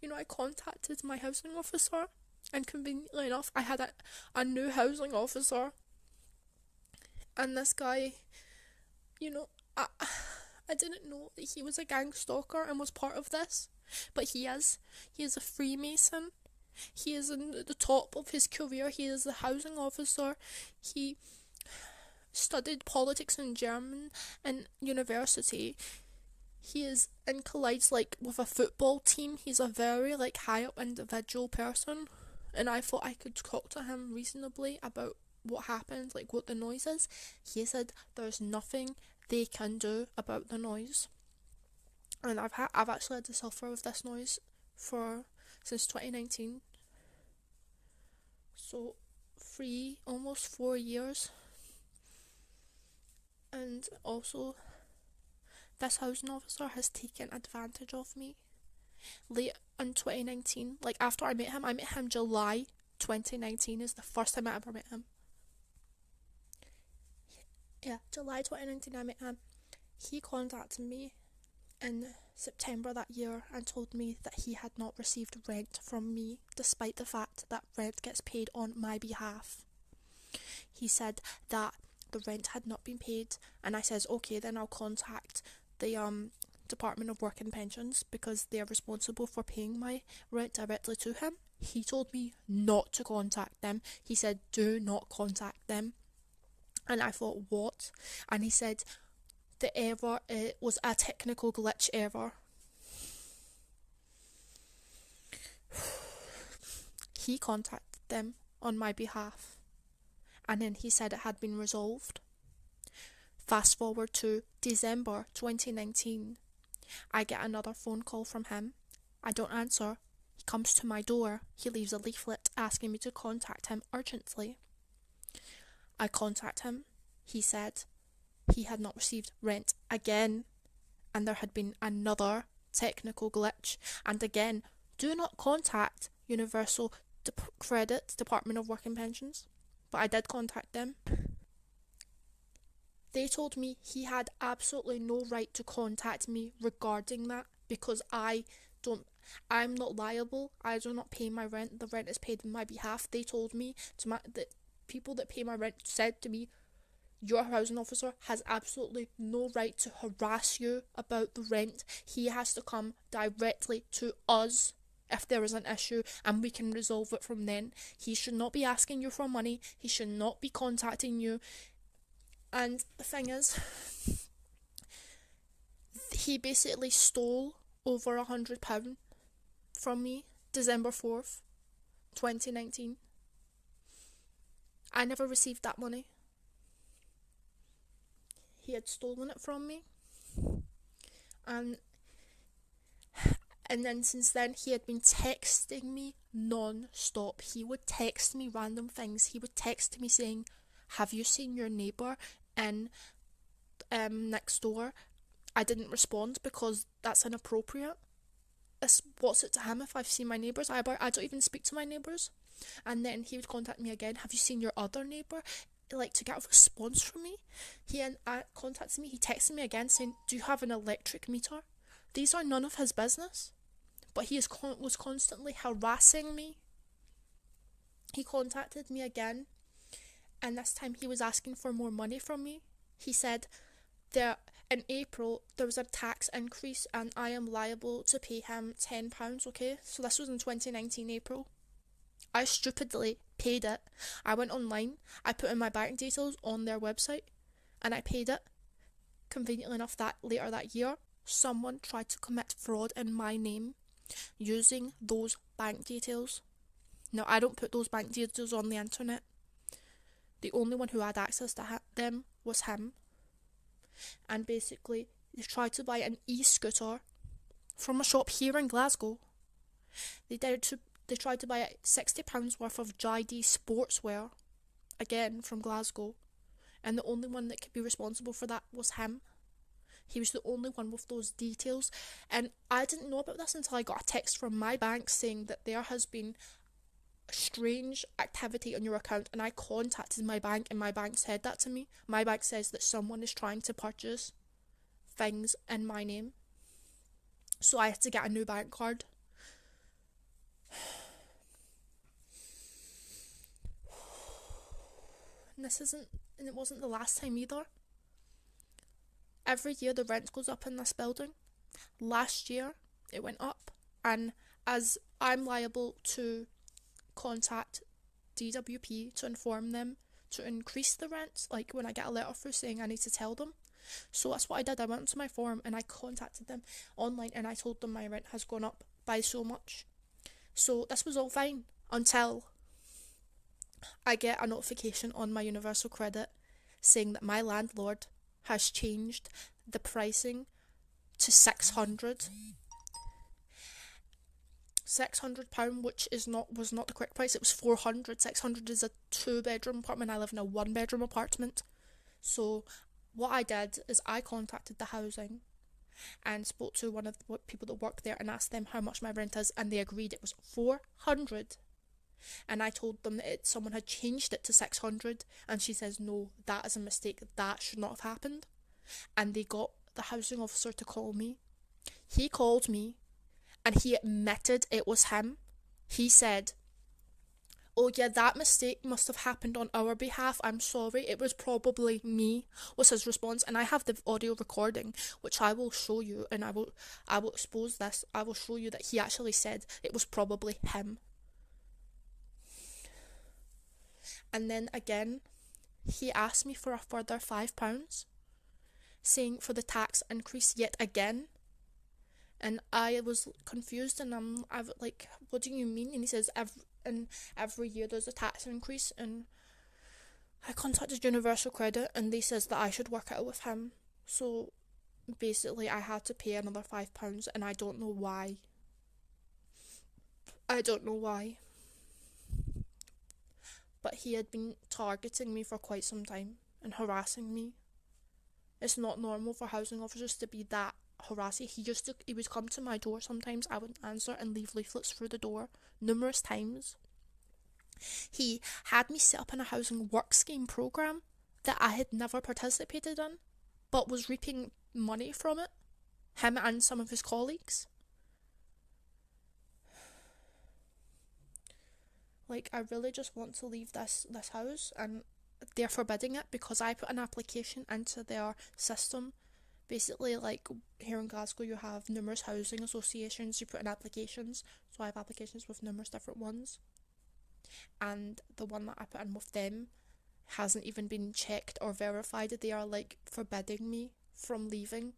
I contacted my housing officer, and conveniently enough, I had a new housing officer, and this guy, you know, I, I didn't know that he was a gang stalker and was part of this, but he is. He is a Freemason. He is in the top of his career. He is a housing officer. He studied politics in German in university. He is in collides like with a football team. He's a very like high up individual person, and I thought I could talk to him reasonably about what happened, like what the noise is. He said there's nothing they can do about the noise, and I've actually had to suffer with this noise for since 2019. So 4 years, and also this housing officer has taken advantage of me. Late in 2019, like after I met him July 2019 is the first time I ever met him. Yeah, July 2019 I met him. He contacted me in September that year and told me that he had not received rent from me, despite the fact that rent gets paid on my behalf. He said that the rent had not been paid, and I says, okay, then I'll contact the Department of Work and Pensions because they're responsible for paying my rent directly to him. He told me not to contact them. He said, do not contact them. And I thought, what? And he said the error was a technical glitch error. He contacted them on my behalf, and then he said it had been resolved. Fast forward to December 2019. I get another phone call from him. I don't answer. He comes to my door. He leaves a leaflet asking me to contact him urgently. I contact him. He said he had not received rent again, and there had been another technical glitch. And again, do not contact Universal Credit Department of Work and Pensions. But I did contact them. They told me he had absolutely no right to contact me regarding that because I'm not liable. I do not pay my rent. The rent is paid on my behalf. They told me that people that pay my rent said to me, your housing officer has absolutely no right to harass you about the rent. He has to come directly to us if there is an issue, and we can resolve it from then. He should not be asking you for money. He should not be contacting you. And the thing is, he basically stole over £100 from me December 4th, 2019. I never received that money. He had stolen it from me. And then since then, he had been texting me non-stop. He would text me random things. He would text me saying, have you seen your neighbour in next door? I didn't respond because that's inappropriate. What's it to him if I've seen my neighbours? I don't even speak to my neighbours. And then he would contact me again. Have you seen your other neighbour? Like, to get a response from me. He contacted me. He texted me again saying, do you have an electric meter? These are none of his business. But he was constantly harassing me. He contacted me again, and this time he was asking for more money from me. He said that in April there was a tax increase and I am liable to pay him £10, okay? So this was in 2019 April. I stupidly paid it. I went online, I put in my bank details on their website, and I paid it. Conveniently enough, that later that year, someone tried to commit fraud in my name using those bank details. Now, I don't put those bank details on the internet. The only one who had access to them was him. And basically, they tried to buy an e-scooter from a shop here in Glasgow. They tried to buy £60 worth of JD sportswear, again from Glasgow. And the only one that could be responsible for that was him. He was the only one with those details. And I didn't know about this until I got a text from my bank saying that there has been strange activity on your account, and I contacted my bank, and my bank said that to me. My bank says that someone is trying to purchase things in my name. So I had to get a new bank card. and it wasn't the last time either. Every year the rent goes up in this building. Last year it went up, and as I'm liable to contact DWP to inform them to increase the rent, like when I get a letter through saying I need to tell them. So that's what I did. I went to my forum and I contacted them online and I told them my rent has gone up by so much. So this was all fine until I get a notification on my universal credit saying that my landlord has changed the pricing to £600, which was not the correct price. It was 400. 600 is a 2-bedroom apartment. I live in a 1-bedroom apartment. So what I did is I contacted the housing and spoke to one of the people that work there and asked them how much my rent is, and they agreed it was 400. And I told them that someone had changed it to 600, and she says, no, that is a mistake. That should not have happened. And they got the housing officer to call me. He called me and he admitted it was him. He said, oh yeah, that mistake must have happened on our behalf. I'm sorry, it was probably me, was his response. And I have the audio recording, which I will show you, and I will expose this. I will show you that he actually said it was probably him. And then again, he asked me for a further £5, saying for the tax increase yet again. And I was confused, and I was like, what do you mean? And he says, every year there's a tax increase. And I contacted Universal Credit and they says that I should work it out with him. So basically I had to pay another £5, and I don't know why. I don't know why. But he had been targeting me for quite some time and harassing me. It's not normal for housing officers to be that harassing. He would come to my door sometimes, I wouldn't answer, and leave leaflets through the door numerous times. He had me set up in a housing work scheme program that I had never participated in, but was reaping money from it, him and some of his colleagues. Like, I really just want to leave this house, and they're forbidding it because I put an application into their system. Basically, like, here in Glasgow you have numerous housing associations, you put in applications, so I have applications with numerous different ones, and the one that I put in with them hasn't even been checked or verified. They are like forbidding me from leaving